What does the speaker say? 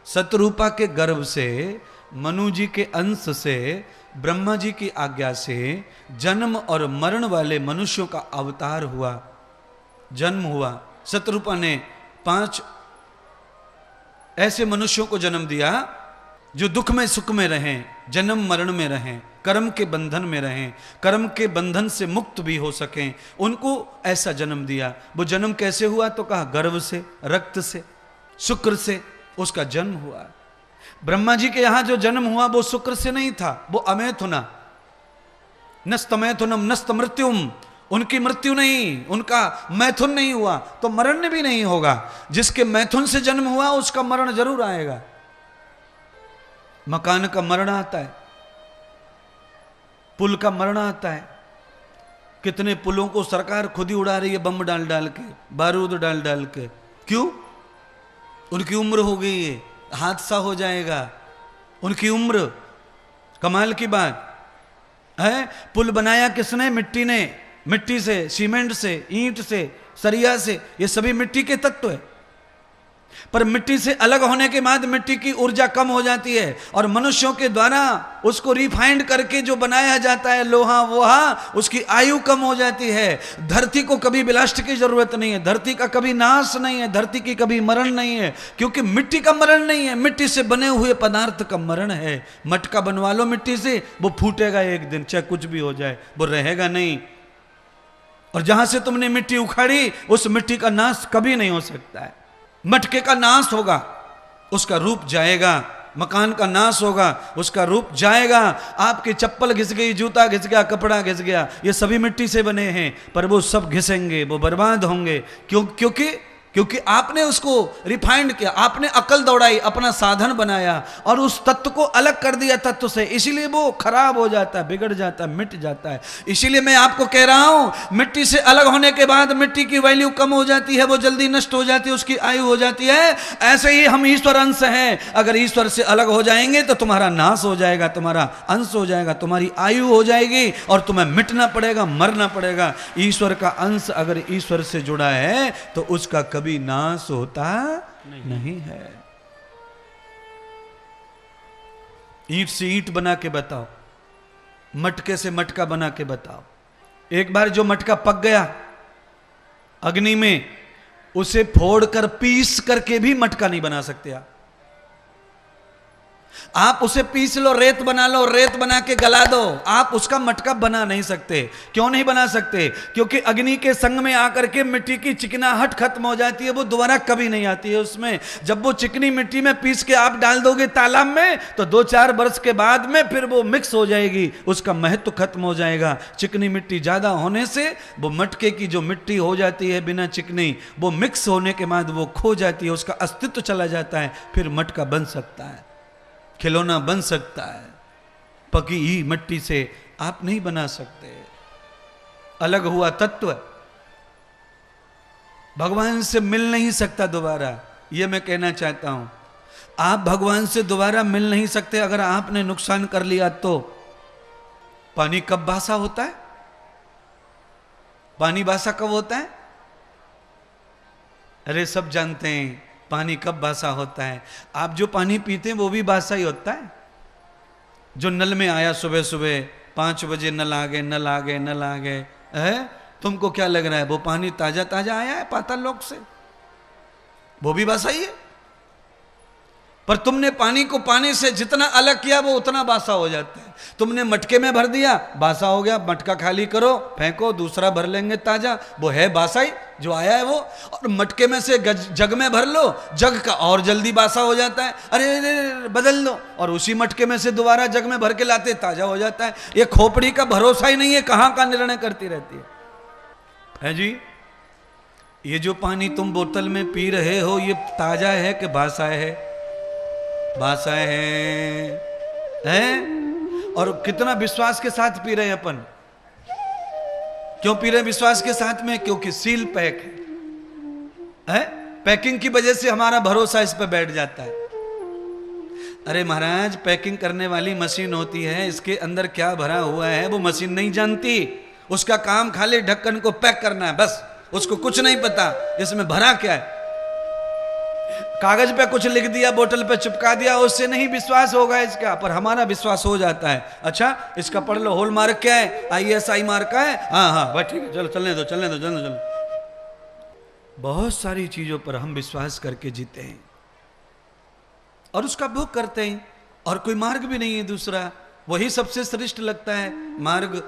सतरूपा के गर्भ से, मनु जी के अंश से, ब्रह्मा जी की आज्ञा से जन्म और मरण वाले मनुष्यों का अवतार हुआ, जन्म हुआ। सतरूपा ने 5 ऐसे मनुष्यों को जन्म दिया जो दुख में सुख में रहें, जन्म मरण में रहें, कर्म के बंधन में रहें, कर्म के बंधन से मुक्त भी हो सकें, उनको ऐसा जन्म दिया। वो जन्म कैसे हुआ? तो कहा गर्भ से, रक्त से, शुक्र से उसका जन्म हुआ। ब्रह्मा जी के यहां जो जन्म हुआ वो शुक्र से नहीं था, वो अमैथुना, नस्तमैथुनम नस्त मृत्युम, उनकी मृत्यु नहीं, उनका मैथुन नहीं हुआ तो मरण भी नहीं होगा। जिसके मैथुन से जन्म हुआ उसका मरण जरूर आएगा। मकान का मरण आता है, पुल का मरण आता है। कितने पुलों को सरकार खुद ही उड़ा रही है, बम डाल डाल के, बारूद डाल डाल के। क्यों? उनकी उम्र हो गई है, हादसा हो जाएगा। उनकी उम्र, कमाल की बात है। पुल बनाया किसने? मिट्टी ने, मिट्टी से, सीमेंट से, ईंट से, सरिया से, ये सभी मिट्टी के तत्व है। पर मिट्टी से अलग होने के बाद मिट्टी की ऊर्जा कम हो जाती है और मनुष्यों के द्वारा उसको रिफाइंड करके जो बनाया जाता है लोहा वोहा, उसकी आयु कम हो जाती है। धरती को कभी विलास्ट की जरूरत नहीं है, धरती का कभी नाश नहीं है, धरती की कभी मरण नहीं है, क्योंकि मिट्टी का मरण नहीं है, मिट्टी से बने हुए पदार्थ का मरण है। मटका बनवा लो मिट्टी से, वो फूटेगा एक दिन, चाहे कुछ भी हो जाए, वो रहेगा नहीं। और जहां से तुमने मिट्टी उखाड़ी उस मिट्टी का नाश कभी नहीं हो सकता है। मटके का नाश होगा, उसका रूप जाएगा। मकान का नाश होगा, उसका रूप जाएगा। आपकी चप्पल घिस गई, जूता घिस गया, कपड़ा घिस गया, ये सभी मिट्टी से बने हैं, पर वो सब घिसेंगे, वो बर्बाद होंगे। क्योंकि आपने उसको रिफाइंड किया, आपने अकल दौड़ाई, अपना साधन बनाया और उस तत्व को अलग कर दिया तत्व से, इसीलिए वो खराब हो जाता है, बिगड़ जाता है, मिट जाता है। इसीलिए मैं आपको कह रहा हूं, मिट्टी से अलग होने के बाद मिट्टी की वैल्यू कम हो जाती है, वो जल्दी नष्ट हो जाती है, उसकी आयु हो जाती है। ऐसे ही हम ईश्वर अंश हैं, अगर ईश्वर से अलग हो जाएंगे तो तुम्हारा नाश हो जाएगा, तुम्हारा अंश हो जाएगा, तुम्हारी आयु हो जाएगी और तुम्हें मिटना पड़ेगा, मरना पड़ेगा। ईश्वर का अंश अगर ईश्वर से जुड़ा है तो उसका कभी नाश होता नहीं है। ईंट से ईंट बना के बताओ, मटके से मटका बना के बताओ। एक बार जो मटका पक गया अग्नि में, उसे फोड़कर पीस करके भी मटका नहीं बना सकते आप उसे पीस लो, रेत बना लो, रेत बना के गला दो, आप उसका मटका बना नहीं सकते। क्यों नहीं बना सकते? क्योंकि अग्नि के संग में आकर के मिट्टी की चिकनाहट खत्म हो जाती है, वो दोबारा कभी नहीं आती है उसमें। जब वो चिकनी मिट्टी में पीस के आप डाल दोगे तालाब में तो 2-4 वर्ष के बाद में फिर वो मिक्स हो जाएगी, उसका महत्व खत्म हो जाएगा। चिकनी मिट्टी ज्यादा होने से वो मटके की जो मिट्टी हो जाती है बिना चिकनी, वो मिक्स होने के बाद वो खो जाती है, उसका अस्तित्व चला जाता है। फिर मटका बन सकता है, खिलौना बन सकता है। पकी ही मिट्टी से आप नहीं बना सकते। अलग हुआ तत्व भगवान से मिल नहीं सकता दोबारा, यह मैं कहना चाहता हूं। आप भगवान से दोबारा मिल नहीं सकते अगर आपने नुकसान कर लिया तो। पानी कब बासा होता है? पानी बासा कब होता है? अरे सब जानते हैं पानी कब बासा होता है। आप जो पानी पीते हैं वो भी बासा ही होता है। जो नल में आया सुबह सुबह 5 बजे, नल आ गए, नल आ गए, नल आ गए, है तुमको क्या लग रहा है वो पानी ताजा ताजा आया है पाताल लोक से? वो भी बासा ही है। पर तुमने पानी को पानी से जितना अलग किया वो उतना बासा हो जाता है। तुमने मटके में भर दिया, बासा हो गया, मटका खाली करो, फेंको, दूसरा भर लेंगे ताजा, वो है बासा ही जो आया है वो। और मटके में से जग में भर लो, जग का और जल्दी बासा हो जाता है, अरे बदल दो, और उसी मटके में से दोबारा जग में भर के लाते, ताजा हो जाता है। ये खोपड़ी का भरोसा ही नहीं है, कहां का निर्णय करती रहती है जी। ये जो पानी तुम बोतल में पी रहे हो ये ताजा है कि बासा है? बासा है? और कितना विश्वास के साथ पी रहे हैं अपन। क्यों पी रहे हैं विश्वास के साथ में? क्योंकि सील पैक है। पैकिंग की वजह से हमारा भरोसा इस पर बैठ जाता है। अरे महाराज, पैकिंग करने वाली मशीन होती है, इसके अंदर क्या भरा हुआ है वो मशीन नहीं जानती। उसका काम खाली ढक्कन को पैक करना है, बस। उसको कुछ नहीं पता इसमें भरा क्या है। कागज पे कुछ लिख दिया, बोतल पे चिपका दिया, उससे नहीं विश्वास होगा इसका, पर हमारा विश्वास हो जाता है। अच्छा इसका पढ़ लो, हॉल मार्क क्या है, ISI मार्क का है, हाँ हाँ बस ठीक है, चलो चलने दो चलने दो चलने दो। बहुत सारी चीजों पर हम विश्वास करके जीते हैं और उसका भोग करते हैं, और कोई मार्ग भी नहीं है दूसरा, वही सबसे श्रेष्ठ लगता है मार्ग।